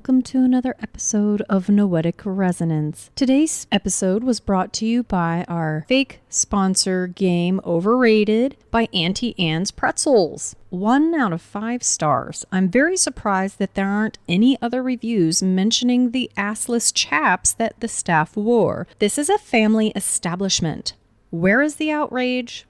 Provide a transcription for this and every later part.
welcome to another episode of Noetic Resonance. Today's episode was brought to you by our fake sponsor game Overrated by Auntie Anne's Pretzels. 1 out of 5 stars. I'm very surprised that there aren't any other reviews mentioning the assless chaps that the staff wore. This is a family establishment. Where is the outrage?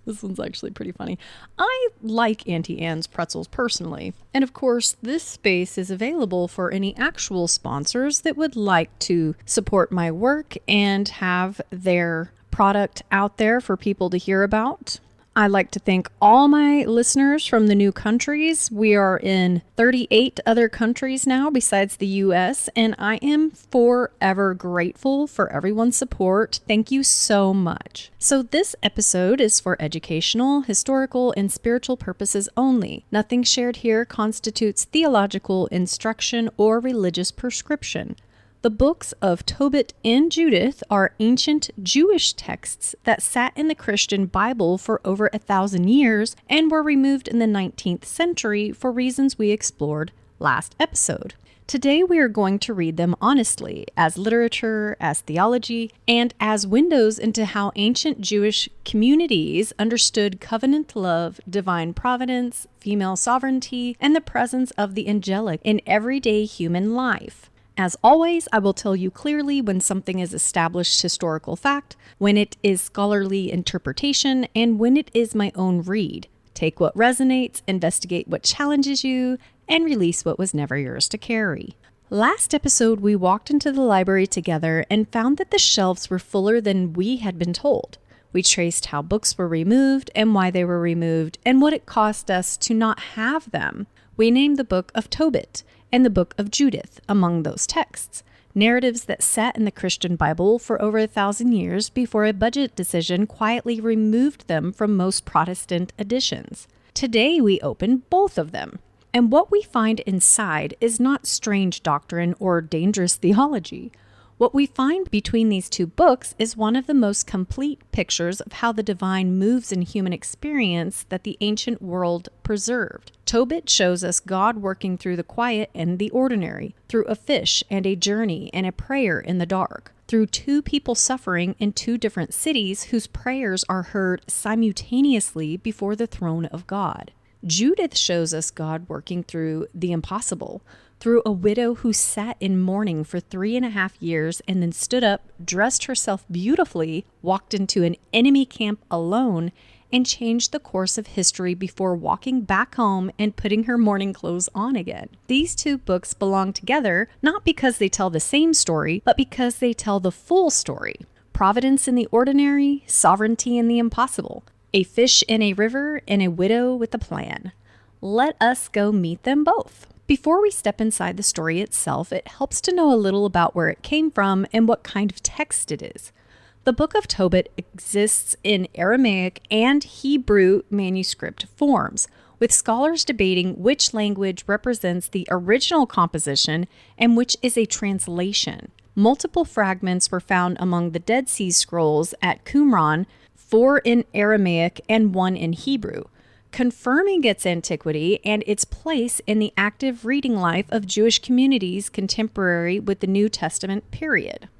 This one's actually pretty funny. I like Auntie Anne's Pretzels personally. And of course, this space is available for any actual sponsors that would like to support my work and have their product out there for people to hear about. I'd like to thank all my listeners from the new countries. We are in 38 other countries now besides the US, and I am forever grateful for everyone's support. Thank you so much. So this episode is for educational, historical, and spiritual purposes only. Nothing shared here constitutes theological instruction or religious prescription. The books of Tobit and Judith are ancient Jewish texts that sat in the Christian Bible for over 1,000 years and were removed in the 19th century for reasons we explored last episode. Today we are going to read them honestly, as literature, as theology, and as windows into how ancient Jewish communities understood covenant love, divine providence, female sovereignty, and the presence of the angelic in everyday human life. As always, I will tell you clearly when something is established historical fact, when it is scholarly interpretation, and when it is my own read. Take what resonates, investigate what challenges you, and release what was never yours to carry. Last episode, we walked into the library together and found that the shelves were fuller than we had been told. We traced how books were removed and why they were removed and what it cost us to not have them. We named the book of Tobit and the book of Judith among those texts, narratives that sat in the Christian Bible for over 1,000 years before a budget decision quietly removed them from most Protestant editions. Today we open both of them, and what we find inside is not strange doctrine or dangerous theology. What we find between these two books is one of the most complete pictures of how the divine moves in human experience that the ancient world preserved. Tobit shows us God working through the quiet and the ordinary, through a fish and a journey and a prayer in the dark, through two people suffering in two different cities whose prayers are heard simultaneously before the throne of God. Judith shows us God working through the impossible, through a widow who sat in mourning for 3.5 years and then stood up, dressed herself beautifully, walked into an enemy camp alone, and changed the course of history before walking back home and putting her mourning clothes on again. These two books belong together, not because they tell the same story, but because they tell the full story. Providence in the ordinary, sovereignty in the impossible. A fish in a river, and a widow with a plan. Let us go meet them both. Before we step inside the story itself, it helps to know a little about where it came from and what kind of text it is. The Book of Tobit exists in Aramaic and Hebrew manuscript forms, with scholars debating which language represents the original composition and which is a translation. Multiple fragments were found among the Dead Sea Scrolls at Qumran, 4 in Aramaic and 1 in Hebrew, confirming its antiquity and its place in the active reading life of Jewish communities contemporary with the New Testament period.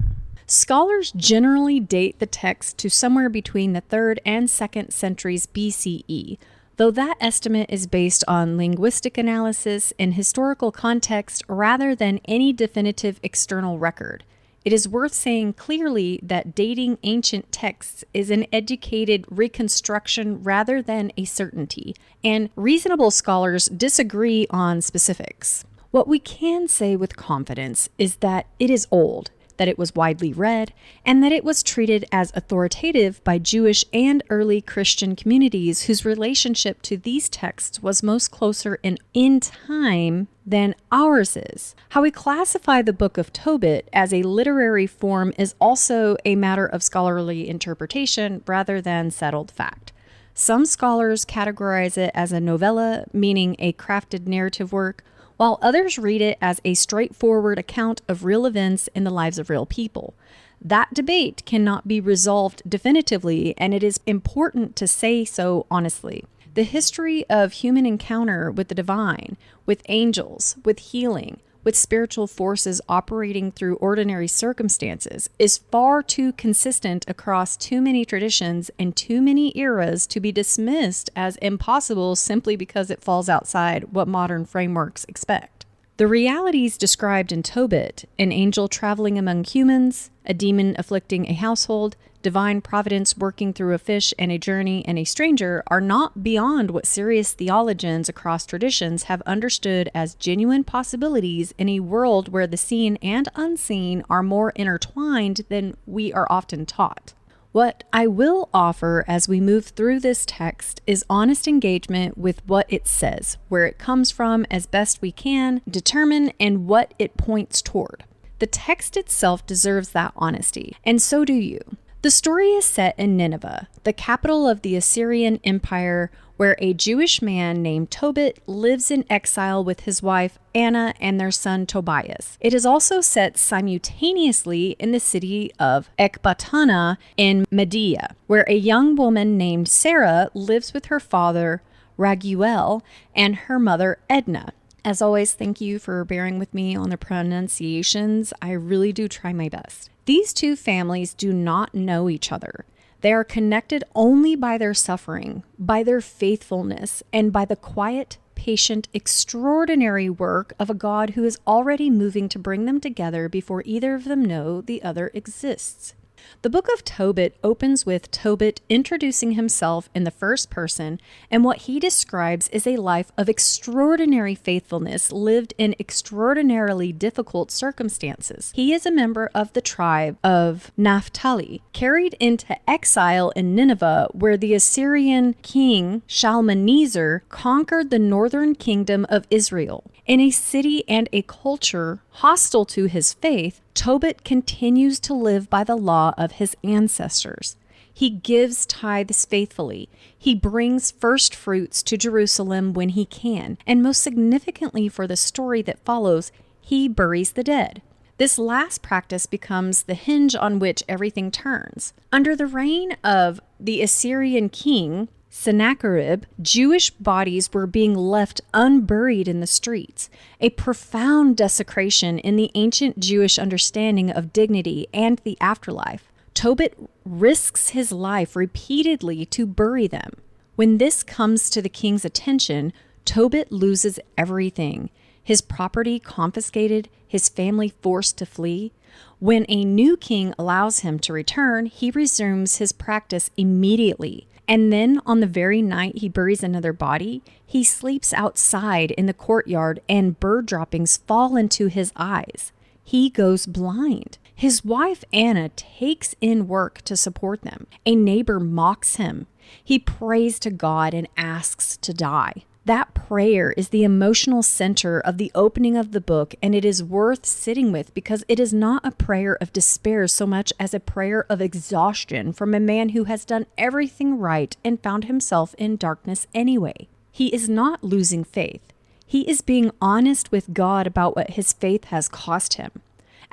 Scholars generally date the text to somewhere between the 3rd and 2nd centuries BCE, though that estimate is based on linguistic analysis and historical context rather than any definitive external record. It is worth saying clearly that dating ancient texts is an educated reconstruction rather than a certainty, and reasonable scholars disagree on specifics. What we can say with confidence is that it is old, that it was widely read, and that it was treated as authoritative by Jewish and early Christian communities whose relationship to these texts was most closer in time than ours is. How we classify the Book of Tobit as a literary form is also a matter of scholarly interpretation rather than settled fact. Some scholars categorize it as a novella, meaning a crafted narrative work, while others read it as a straightforward account of real events in the lives of real people. That debate cannot be resolved definitively, and it is important to say so honestly. The history of human encounter with the divine, with angels, with healing, with spiritual forces operating through ordinary circumstances is far too consistent across too many traditions and too many eras to be dismissed as impossible simply because it falls outside what modern frameworks expect. The realities described in Tobit, an angel traveling among humans, a demon afflicting a household, divine providence working through a fish and a journey and a stranger, are not beyond what serious theologians across traditions have understood as genuine possibilities in a world where the seen and unseen are more intertwined than we are often taught. What I will offer as we move through this text is honest engagement with what it says, where it comes from as best we can determine, and what it points toward. The text itself deserves that honesty, and so do you. The story is set in Nineveh, the capital of the Assyrian Empire, where a Jewish man named Tobit lives in exile with his wife Anna and their son Tobias. It is also set simultaneously in the city of Ecbatana in Media, where a young woman named Sarah lives with her father Raguel and her mother Edna. As always, thank you for bearing with me on the pronunciations. I really do try my best. These two families do not know each other. They are connected only by their suffering, by their faithfulness, and by the quiet, patient, extraordinary work of a God who is already moving to bring them together before either of them know the other exists. The book of Tobit opens with Tobit introducing himself in the first person, and what he describes is a life of extraordinary faithfulness lived in extraordinarily difficult circumstances. He is a member of the tribe of Naphtali, carried into exile in Nineveh, where the Assyrian king Shalmaneser conquered the northern kingdom of Israel. In a city and a culture hostile to his faith, Tobit continues to live by the law of his ancestors. He gives tithes faithfully. He brings first fruits to Jerusalem when he can. And most significantly for the story that follows, he buries the dead. This last practice becomes the hinge on which everything turns. Under the reign of the Assyrian king, Sennacherib, Jewish bodies were being left unburied in the streets, a profound desecration in the ancient Jewish understanding of dignity and the afterlife. Tobit risks his life repeatedly to bury them. When this comes to the king's attention, Tobit loses everything. His property confiscated, his family forced to flee. When a new king allows him to return, he resumes his practice immediately. And then on the very night he buries another body, he sleeps outside in the courtyard and bird droppings fall into his eyes. He goes blind. His wife Anna takes in work to support them. A neighbor mocks him. He prays to God and asks to die. That prayer is the emotional center of the opening of the book, and it is worth sitting with because it is not a prayer of despair so much as a prayer of exhaustion from a man who has done everything right and found himself in darkness anyway. He is not losing faith. He is being honest with God about what his faith has cost him.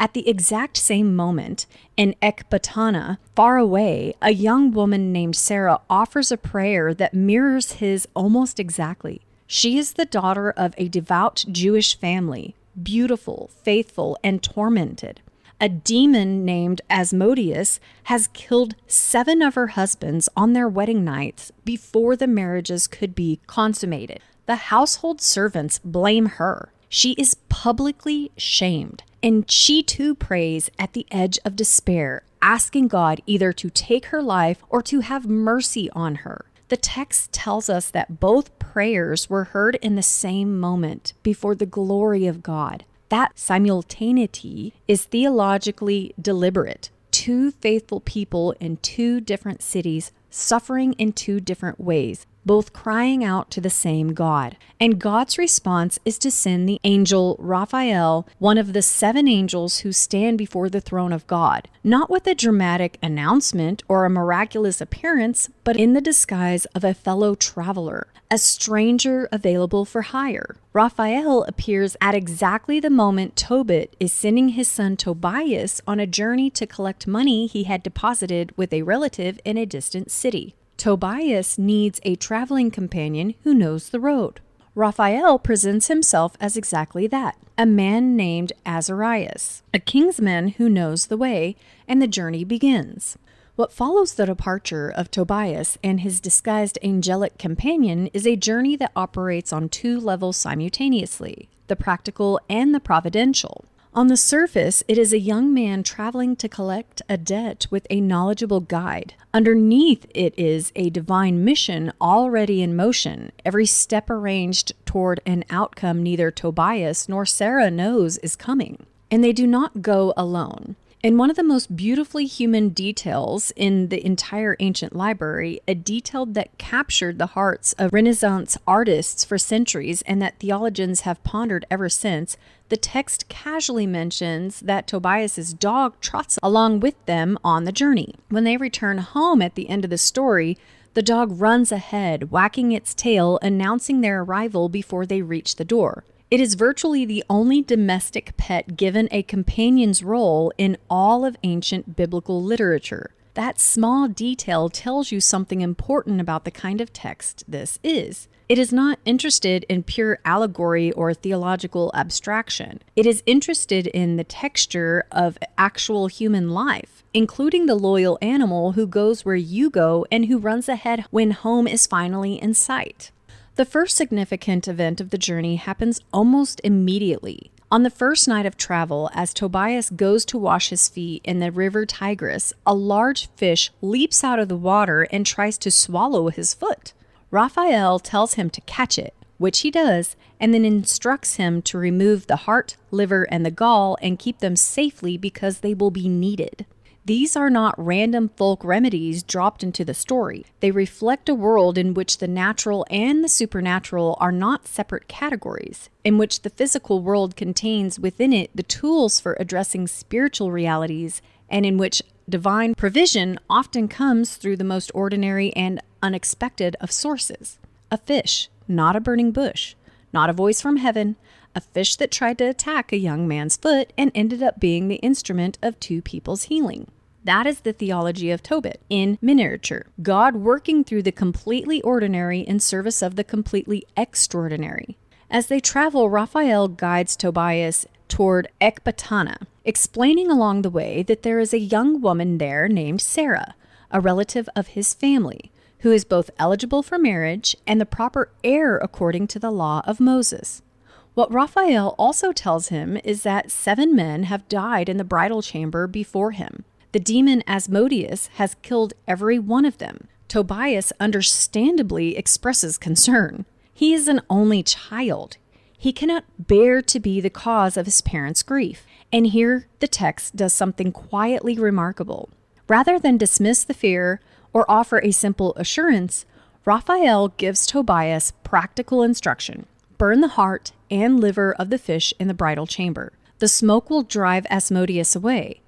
At the exact same moment, in Ecbatana, far away, a young woman named Sarah offers a prayer that mirrors his almost exactly. She is the daughter of a devout Jewish family, beautiful, faithful, and tormented. A demon named Asmodeus has killed 7 of her husbands on their wedding nights before the marriages could be consummated. The household servants blame her. She is publicly shamed. And she too prays at the edge of despair, asking God either to take her life or to have mercy on her. The text tells us that both prayers were heard in the same moment before the glory of God. That simultaneity is theologically deliberate. 2 faithful people in 2 different cities, suffering in 2 different ways, both crying out to the same God. And God's response is to send the angel Raphael, one of the 7 angels who stand before the throne of God, not with a dramatic announcement or a miraculous appearance, but in the disguise of a fellow traveler, a stranger available for hire. Raphael appears at exactly the moment Tobit is sending his son Tobias on a journey to collect money he had deposited with a relative in a distant city. Tobias needs a traveling companion who knows the road. Raphael presents himself as exactly that, a man named Azarias, a kingsman who knows the way, and the journey begins. What follows the departure of Tobias and his disguised angelic companion is a journey that operates on two levels simultaneously, the practical and the providential. On the surface, it is a young man traveling to collect a debt with a knowledgeable guide. Underneath it is a divine mission already in motion, every step arranged toward an outcome neither Tobias nor Sarah knows is coming. And they do not go alone. In one of the most beautifully human details in the entire ancient library, a detail that captured the hearts of Renaissance artists for centuries and that theologians have pondered ever since, the text casually mentions that Tobias's dog trots along with them on the journey. When they return home at the end of the story, the dog runs ahead, wagging its tail, announcing their arrival before they reach the door. It is virtually the only domestic pet given a companion's role in all of ancient biblical literature. That small detail tells you something important about the kind of text this is. It is not interested in pure allegory or theological abstraction. It is interested in the texture of actual human life, including the loyal animal who goes where you go and who runs ahead when home is finally in sight. The first significant event of the journey happens almost immediately. On the first night of travel, as Tobias goes to wash his feet in the river Tigris, a large fish leaps out of the water and tries to swallow his foot. Raphael tells him to catch it, which he does, and then instructs him to remove the heart, liver, and the gall and keep them safely because they will be needed. These are not random folk remedies dropped into the story. They reflect a world in which the natural and the supernatural are not separate categories, in which the physical world contains within it the tools for addressing spiritual realities, and in which divine provision often comes through the most ordinary and unexpected of sources. A fish, not a burning bush, not a voice from heaven, a fish that tried to attack a young man's foot and ended up being the instrument of two people's healing. That is the theology of Tobit in miniature. God working through the completely ordinary in service of the completely extraordinary. As they travel, Raphael guides Tobias toward Ecbatana, explaining along the way that there is a young woman there named Sarah, a relative of his family, who is both eligible for marriage and the proper heir according to the law of Moses. What Raphael also tells him is that 7 men have died in the bridal chamber before him. The demon Asmodeus has killed every one of them. Tobias understandably expresses concern. He is an only child. He cannot bear to be the cause of his parents' grief. And here the text does something quietly remarkable. Rather than dismiss the fear or offer a simple assurance, Raphael gives Tobias practical instruction. Burn the heart and liver of the fish in the bridal chamber. The smoke will drive Asmodeus away.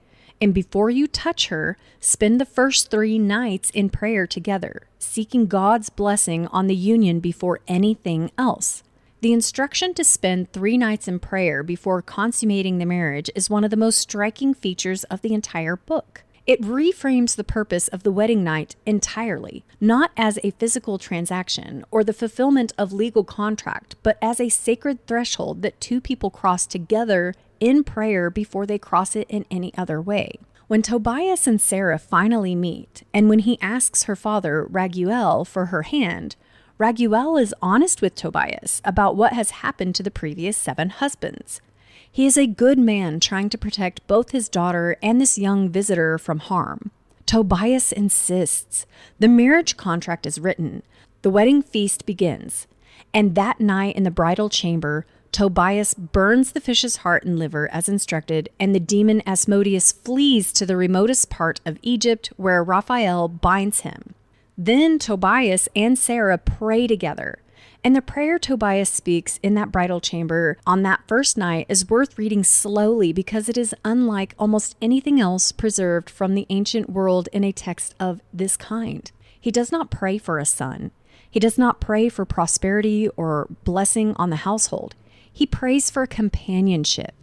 And before you touch her, spend the first 3 nights in prayer together, seeking God's blessing on the union before anything else. The instruction to spend 3 nights in prayer before consummating the marriage is one of the most striking features of the entire book. It reframes the purpose of the wedding night entirely, not as a physical transaction or the fulfillment of legal contract, but as a sacred threshold that 2 people cross together in prayer before they cross it in any other way. When Tobias and Sarah finally meet, and when he asks her father, Raguel, for her hand, Raguel is honest with Tobias about what has happened to the previous 7 husbands. He is a good man trying to protect both his daughter and this young visitor from harm. Tobias insists. The marriage contract is written. The wedding feast begins. And that night in the bridal chamber, Tobias burns the fish's heart and liver as instructed, and the demon Asmodeus flees to the remotest part of Egypt where Raphael binds him. Then Tobias and Sarah pray together. And the prayer Tobias speaks in that bridal chamber on that first night is worth reading slowly because it is unlike almost anything else preserved from the ancient world in a text of this kind. He does not pray for a son. He does not pray for prosperity or blessing on the household. He prays for companionship.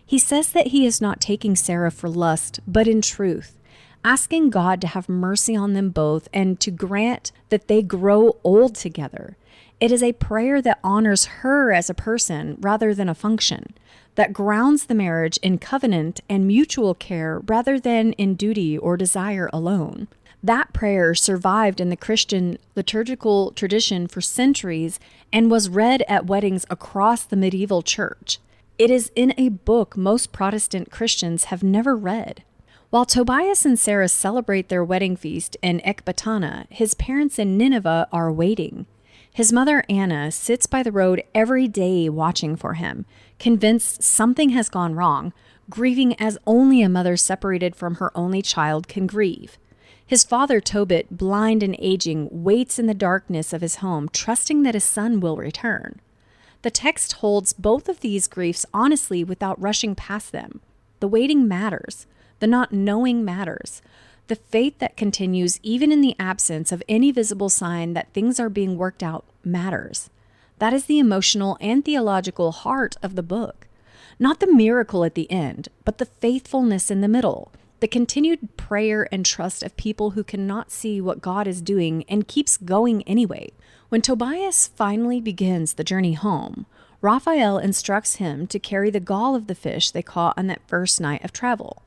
He says that he is not taking Sarah for lust, but in truth. asking God to have mercy on them both and to grant that they grow old together. It is a prayer that honors her as a person rather than a function, that grounds the marriage in covenant and mutual care rather than in duty or desire alone. That prayer survived in the Christian liturgical tradition for centuries and was read at weddings across the medieval church. It is in a book most Protestant Christians have never read. While Tobias and Sarah celebrate their wedding feast in Ecbatana, his parents in Nineveh are waiting. His mother Anna sits by the road every day watching for him, convinced something has gone wrong, grieving as only a mother separated from her only child can grieve. His father Tobit, blind and aging, waits in the darkness of his home, trusting that his son will return. The text holds both of these griefs honestly without rushing past them. The waiting matters. The not knowing matters. The faith that continues even in the absence of any visible sign that things are being worked out matters. That is the emotional and theological heart of the book. Not the miracle at the end, but the faithfulness in the middle. The continued prayer and trust of people who cannot see what God is doing and keeps going anyway. When Tobias finally begins the journey home, Raphael instructs him to carry the gall of the fish they caught on that first night of travel.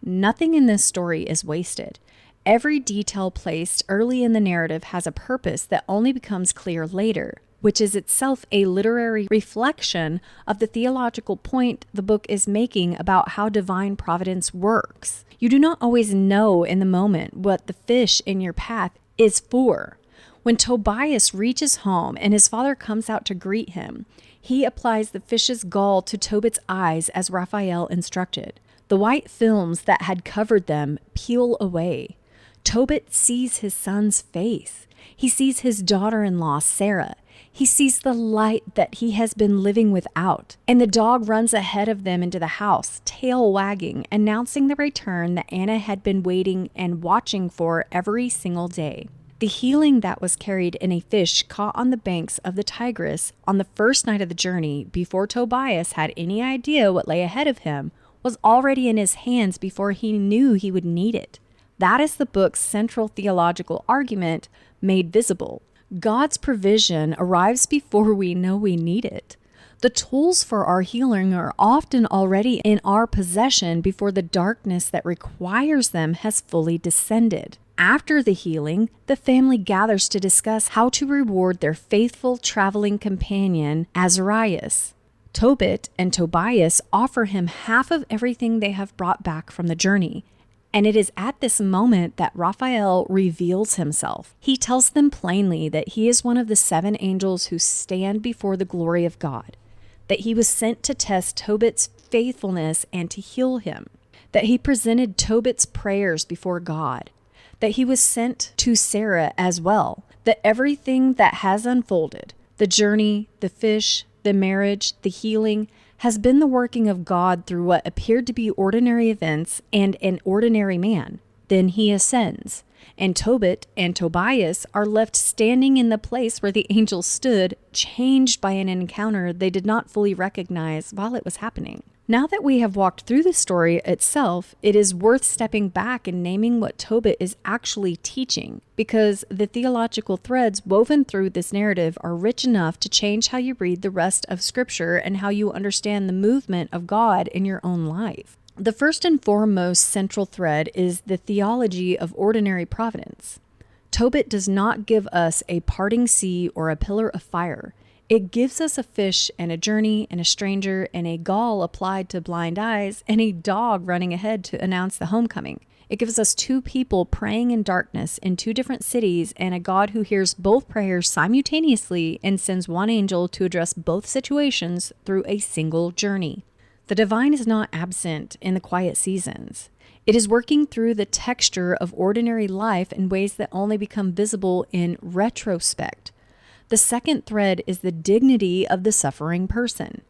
Nothing in this story is wasted. Every detail placed early in the narrative has a purpose that only becomes clear later, which is itself a literary reflection of the theological point the book is making about how divine providence works. You do not always know in the moment what the fish in your path is for. When Tobias reaches home and his father comes out to greet him, he applies the fish's gall to Tobit's eyes as Raphael instructed. The white films that had covered them peel away. Tobit sees his son's face. He sees his daughter-in-law, Sarah. He sees the light that he has been living without. And the dog runs ahead of them into the house, tail wagging, announcing the return that Anna had been waiting and watching for every single day. The healing that was carried in a fish caught on the banks of the Tigris on the first night of the journey, before Tobias had any idea what lay ahead of him, was already in his hands before he knew he would need it. That is the book's central theological argument made visible. God's provision arrives before we know we need it. The tools for our healing are often already in our possession before the darkness that requires them has fully descended. After the healing, the family gathers to discuss how to reward their faithful traveling companion, Azarias. Tobit and Tobias offer him half of everything they have brought back from the journey. And it is at this moment that Raphael reveals himself. He tells them plainly that he is one of the 7 angels who stand before the glory of God, that he was sent to test Tobit's faithfulness and to heal him, that he presented Tobit's prayers before God, that he was sent to Sarah as well, that everything that has unfolded, the journey, the fish, the marriage, the healing, has been the working of God through what appeared to be ordinary events and an ordinary man. Then he ascends, and Tobit and Tobias are left standing in the place where the angel stood, changed by an encounter they did not fully recognize while it was happening. Now that we have walked through the story itself, it is worth stepping back and naming what Tobit is actually teaching, because the theological threads woven through this narrative are rich enough to change how you read the rest of Scripture and how you understand the movement of God in your own life. The first and foremost central thread is the theology of ordinary providence. Tobit does not give us a parting sea or a pillar of fire. It gives us a fish and a journey and a stranger and a gall applied to blind eyes and a dog running ahead to announce the homecoming. It gives us 2 people praying in darkness in 2 different cities and a God who hears both prayers simultaneously and sends 1 angel to address both situations through a single journey. The divine is not absent in the quiet seasons. It is working through the texture of ordinary life in ways that only become visible in retrospect. The second thread is the dignity of the suffering person.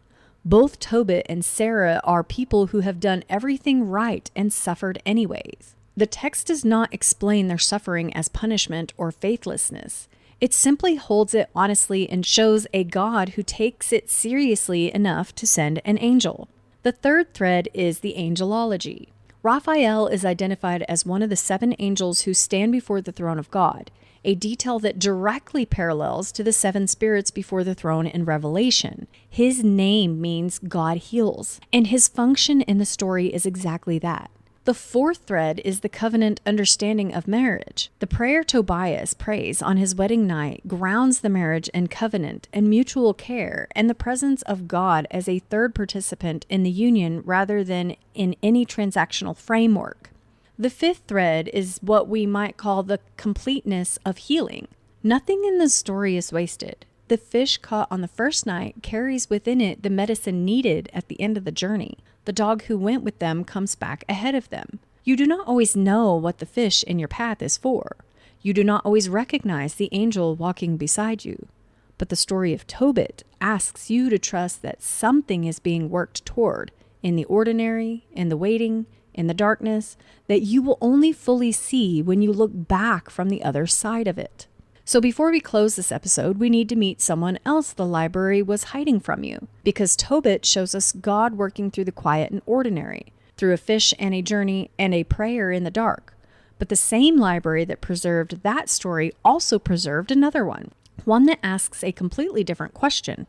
Both Tobit and Sarah are people who have done everything right and suffered anyways. The text does not explain their suffering as punishment or faithlessness. It simply holds it honestly and shows a God who takes it seriously enough to send an angel. The third thread is the angelology. Raphael is identified as one of the 7 angels who stand before the throne of God, a detail that directly parallels to the 7 spirits before the throne in Revelation. His name means God heals, and his function in the story is exactly that. The 4th thread is the covenant understanding of marriage. The prayer Tobias prays on his wedding night grounds the marriage in covenant and mutual care and the presence of God as a third participant in the union rather than in any transactional framework. The 5th thread is what we might call the completeness of healing. Nothing in the story is wasted. The fish caught on the first night carries within it the medicine needed at the end of the journey. The dog who went with them comes back ahead of them. You do not always know what the fish in your path is for. You do not always recognize the angel walking beside you. But the story of Tobit asks you to trust that something is being worked toward in the ordinary, in the waiting, in the darkness, that you will only fully see when you look back from the other side of it. So before we close this episode, we need to meet someone else the library was hiding from you, because Tobit shows us God working through the quiet and ordinary, through a fish and a journey and a prayer in the dark. But the same library that preserved that story also preserved another one that asks a completely different question.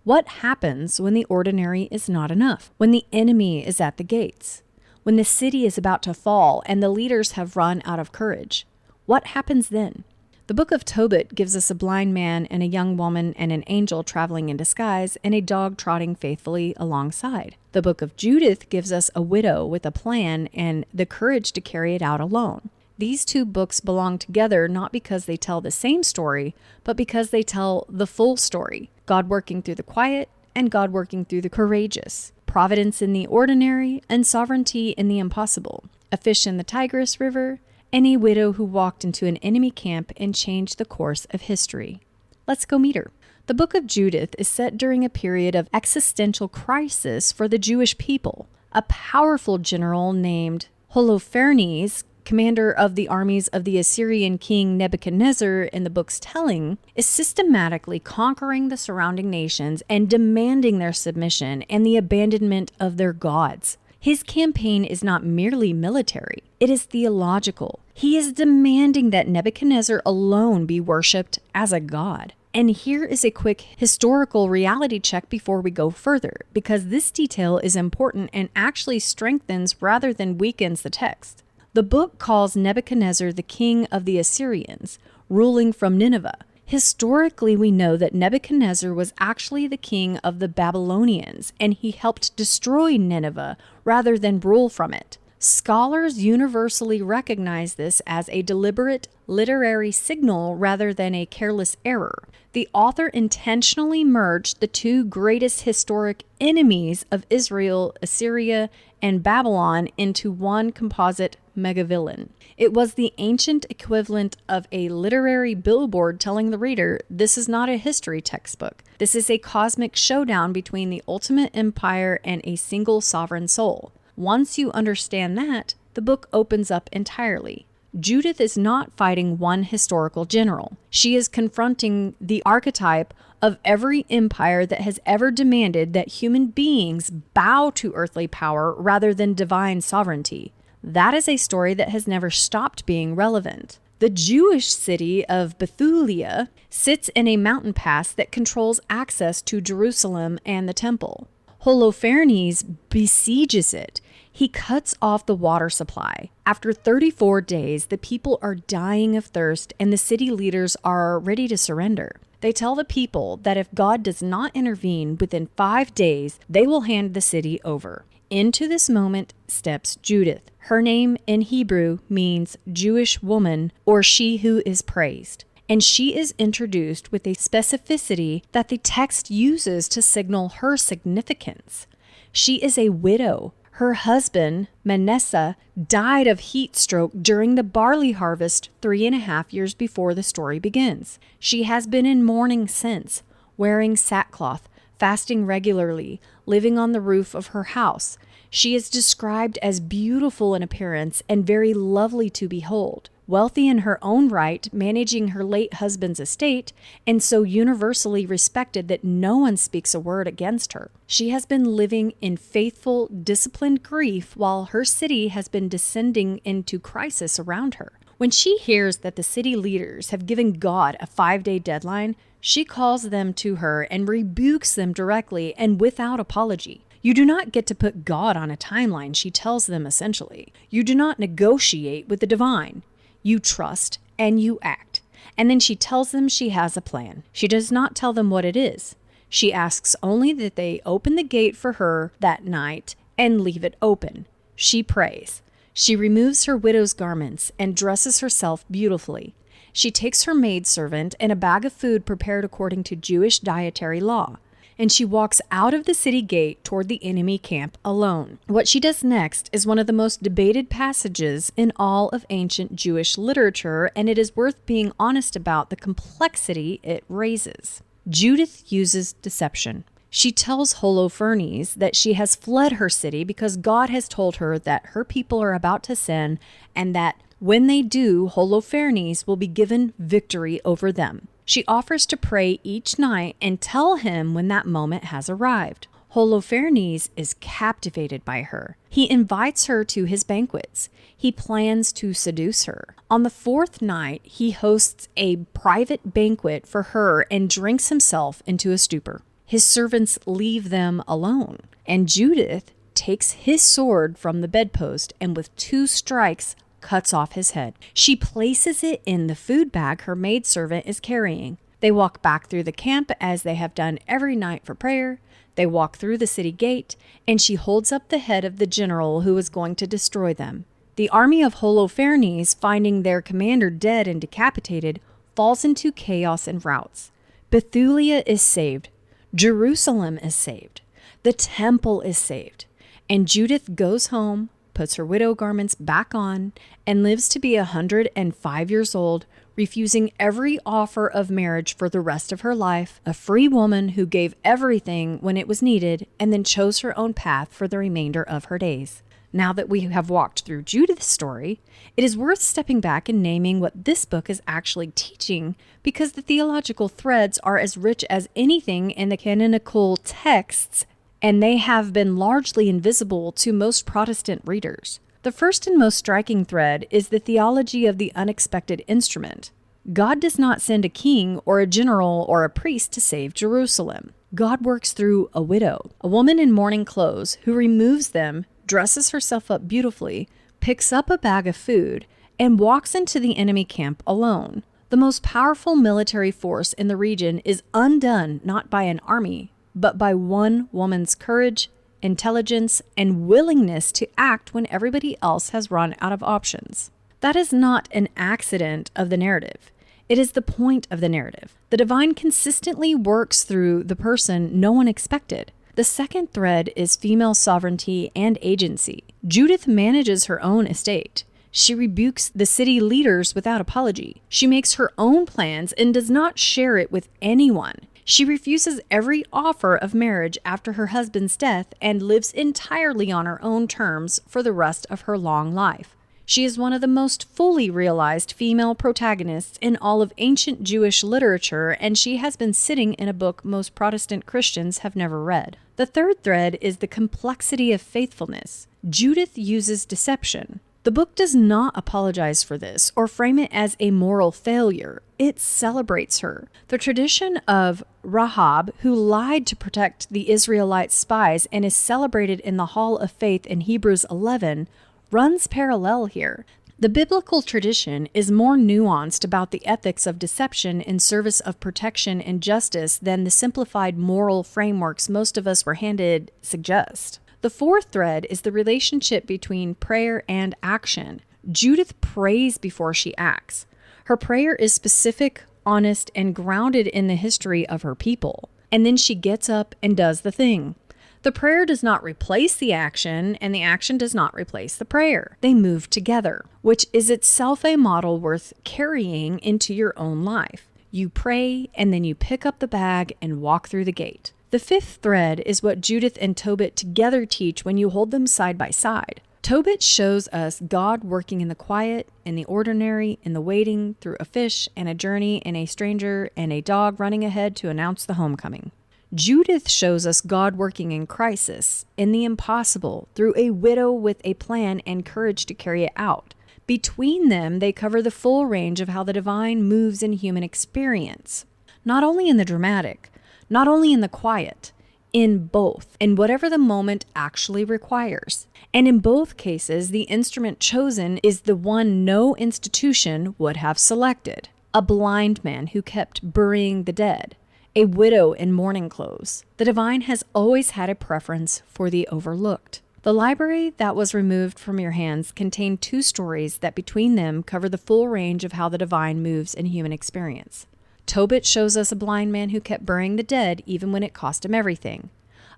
What happens when the ordinary is not enough? When the enemy is at the gates? When the city is about to fall and the leaders have run out of courage? What happens then? The book of Tobit gives us a blind man and a young woman and an angel traveling in disguise and a dog trotting faithfully alongside. The book of Judith gives us a widow with a plan and the courage to carry it out alone. These 2 books belong together not because they tell the same story, but because they tell the full story. God working through the quiet and God working through the courageous. Providence in the ordinary and sovereignty in the impossible. A fish in the Tigris River, and a widow who walked into an enemy camp and changed the course of history. Let's go meet her. The book of Judith is set during a period of existential crisis for the Jewish people. A powerful general named Holofernes, commander of the armies of the Assyrian king Nebuchadnezzar in the book's telling, is systematically conquering the surrounding nations and demanding their submission and the abandonment of their gods. His campaign is not merely military, it is theological. He is demanding that Nebuchadnezzar alone be worshipped as a god. And here is a quick historical reality check before we go further, because this detail is important and actually strengthens rather than weakens the text. The book calls Nebuchadnezzar the king of the Assyrians, ruling from Nineveh. Historically, we know that Nebuchadnezzar was actually the king of the Babylonians, and he helped destroy Nineveh rather than rule from it. Scholars universally recognize this as a deliberate literary signal rather than a careless error. The author intentionally merged the 2 greatest historic enemies of Israel, Assyria, and Babylon into one composite megavillain. It was the ancient equivalent of a literary billboard telling the reader, this is not a history textbook. This is a cosmic showdown between the ultimate empire and a single sovereign soul. Once you understand that, the book opens up entirely. Judith is not fighting one historical general. She is confronting the archetype of every empire that has ever demanded that human beings bow to earthly power rather than divine sovereignty. That is a story that has never stopped being relevant. The Jewish city of Bethulia sits in a mountain pass that controls access to Jerusalem and the temple. Holofernes besieges it. He cuts off the water supply. After 34 days, the people are dying of thirst and the city leaders are ready to surrender. They tell the people that if God does not intervene within 5 days, they will hand the city over. Into this moment steps Judith. Her name in Hebrew means Jewish woman or she who is praised. And she is introduced with a specificity that the text uses to signal her significance. She is a widow. Her husband, Manasseh, died of heat stroke during the barley harvest 3.5 years before the story begins. She has been in mourning since, wearing sackcloth, fasting regularly, living on the roof of her house. She is described as beautiful in appearance and very lovely to behold. wealthy in her own right, managing her late husband's estate, and so universally respected that no one speaks a word against her. She has been living in faithful, disciplined grief while her city has been descending into crisis around her. When she hears that the city leaders have given God a 5-day deadline, she calls them to her and rebukes them directly and without apology. You do not get to put God on a timeline, she tells them essentially. You do not negotiate with the divine. You trust and you act. And then she tells them she has a plan. She does not tell them what it is. She asks only that they open the gate for her that night and leave it open. She prays. She removes her widow's garments and dresses herself beautifully. She takes her maidservant and a bag of food prepared according to Jewish dietary law, and she walks out of the city gate toward the enemy camp alone. What she does next is one of the most debated passages in all of ancient Jewish literature, and it is worth being honest about the complexity it raises. Judith uses deception. She tells Holofernes that she has fled her city because God has told her that her people are about to sin and that when they do, Holofernes will be given victory over them. She offers to pray each night and tell him when that moment has arrived. Holofernes is captivated by her. He invites her to his banquets. He plans to seduce her. On the 4th night, he hosts a private banquet for her and drinks himself into a stupor. His servants leave them alone, and Judith takes his sword from the bedpost and with 2 strikes cuts off his head. She places it in the food bag her maidservant is carrying. They walk back through the camp as they have done every night for prayer. They walk through the city gate, and she holds up the head of the general who is going to destroy them. The army of Holofernes, finding their commander dead and decapitated, falls into chaos and rout. Bethulia is saved. Jerusalem is saved. The temple is saved. And Judith goes home, puts her widow garments back on, and lives to be 105 years old, refusing every offer of marriage for the rest of her life, a free woman who gave everything when it was needed and then chose her own path for the remainder of her days. Now that we have walked through Judith's story, it is worth stepping back and naming what this book is actually teaching, because the theological threads are as rich as anything in the canonical texts, and they have been largely invisible to most Protestant readers. The first and most striking thread is the theology of the unexpected instrument. God does not send a king or a general or a priest to save Jerusalem. God works through a widow, a woman in mourning clothes who removes them, dresses herself up beautifully, picks up a bag of food, and walks into the enemy camp alone. The most powerful military force in the region is undone not by an army, but by one woman's courage, intelligence, and willingness to act when everybody else has run out of options. That is not an accident of the narrative. It is the point of the narrative. The divine consistently works through the person no one expected. The second thread is female sovereignty and agency. Judith manages her own estate. She rebukes the city leaders without apology. She makes her own plans and does not share it with anyone. She refuses every offer of marriage after her husband's death and lives entirely on her own terms for the rest of her long life. She is one of the most fully realized female protagonists in all of ancient Jewish literature, and she has been sitting in a book most Protestant Christians have never read. The third thread is the complexity of faithfulness. Judith uses deception. The book does not apologize for this or frame it as a moral failure. It celebrates her. The tradition of Rahab, who lied to protect the Israelite spies and is celebrated in the Hall of Faith in Hebrews 11, runs parallel here. The biblical tradition is more nuanced about the ethics of deception in service of protection and justice than the simplified moral frameworks most of us were handed suggest. The fourth thread is the relationship between prayer and action. Judith prays before she acts. Her prayer is specific, honest, and grounded in the history of her people. And then she gets up and does the thing. The prayer does not replace the action, and the action does not replace the prayer. They move together, which is itself a model worth carrying into your own life. You pray, and then you pick up the bag and walk through the gate. The fifth thread is what Judith and Tobit together teach when you hold them side by side. Tobit shows us God working in the quiet, in the ordinary, in the waiting, through a fish and a journey and a stranger and a dog running ahead to announce the homecoming. Judith shows us God working in crisis, in the impossible, through a widow with a plan and courage to carry it out. Between them, they cover the full range of how the divine moves in human experience. Not only in the dramatic, not only in the quiet, in both, and whatever the moment actually requires. And in both cases, the instrument chosen is the one no institution would have selected. A blind man who kept burying the dead. A widow in mourning clothes. The divine has always had a preference for the overlooked. The library that was removed from your hands contained 2 stories that between them cover the full range of how the divine moves in human experience. Tobit shows us a blind man who kept burying the dead even when it cost him everything.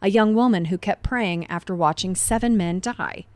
A young woman who kept praying after watching 7 men die.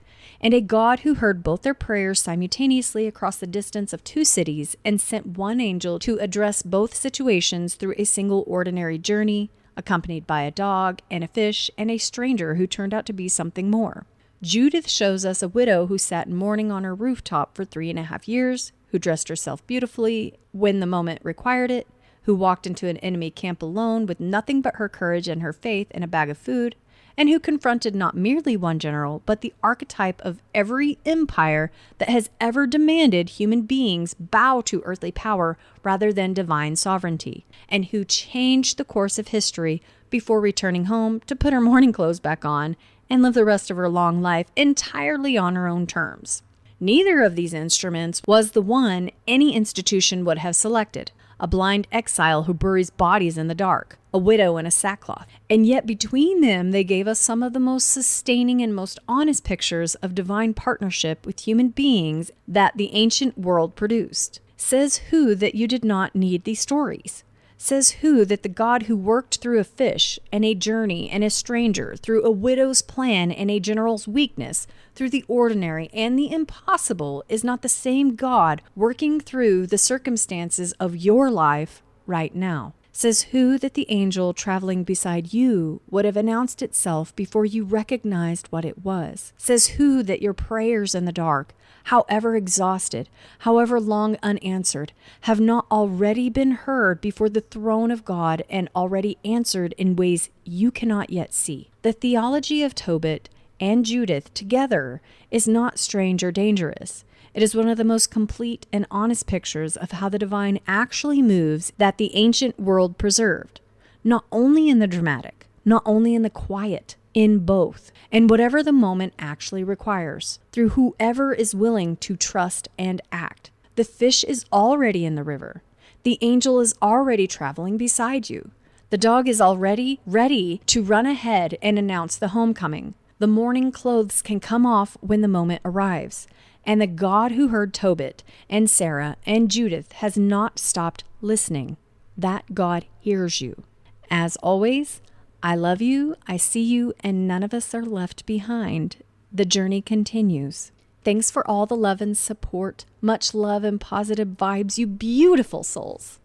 And a God who heard both their prayers simultaneously across the distance of 2 cities and sent one angel to address both situations through a single ordinary journey, accompanied by a dog and a fish and a stranger who turned out to be something more. Judith shows us a widow who sat in mourning on her rooftop for 3.5 years, who dressed herself beautifully when the moment required it, who walked into an enemy camp alone with nothing but her courage and her faith and a bag of food, and who confronted not merely one general, but the archetype of every empire that has ever demanded human beings bow to earthly power rather than divine sovereignty, and who changed the course of history before returning home to put her mourning clothes back on and live the rest of her long life entirely on her own terms. Neither of these instruments was the one any institution would have selected. A blind exile who buries bodies in the dark, a widow in a sackcloth. And yet between them, they gave us some of the most sustaining and most honest pictures of divine partnership with human beings that the ancient world produced. Says who that you did not need these stories? Says who that the God who worked through a fish and a journey and a stranger, through a widow's plan and a general's weakness, through the ordinary and the impossible, is not the same God working through the circumstances of your life right now? Says who that the angel traveling beside you would have announced itself before you recognized what it was? Says who that your prayers in the dark, however exhausted, however long unanswered, have not already been heard before the throne of God and already answered in ways you cannot yet see? The theology of Tobit and Judith together is not strange or dangerous. It is one of the most complete and honest pictures of how the divine actually moves that the ancient world preserved, not only in the dramatic, not only in the quiet, in both, and whatever the moment actually requires, through whoever is willing to trust and act. The fish is already in the river. The angel is already traveling beside you. The dog is already ready to run ahead and announce the homecoming. The mourning clothes can come off when the moment arrives. And the God who heard Tobit and Sarah and Judith has not stopped listening. That God hears you. As always, I love you, I see you, and none of us are left behind. The journey continues. Thanks for all the love and support. Much love and positive vibes, you beautiful souls.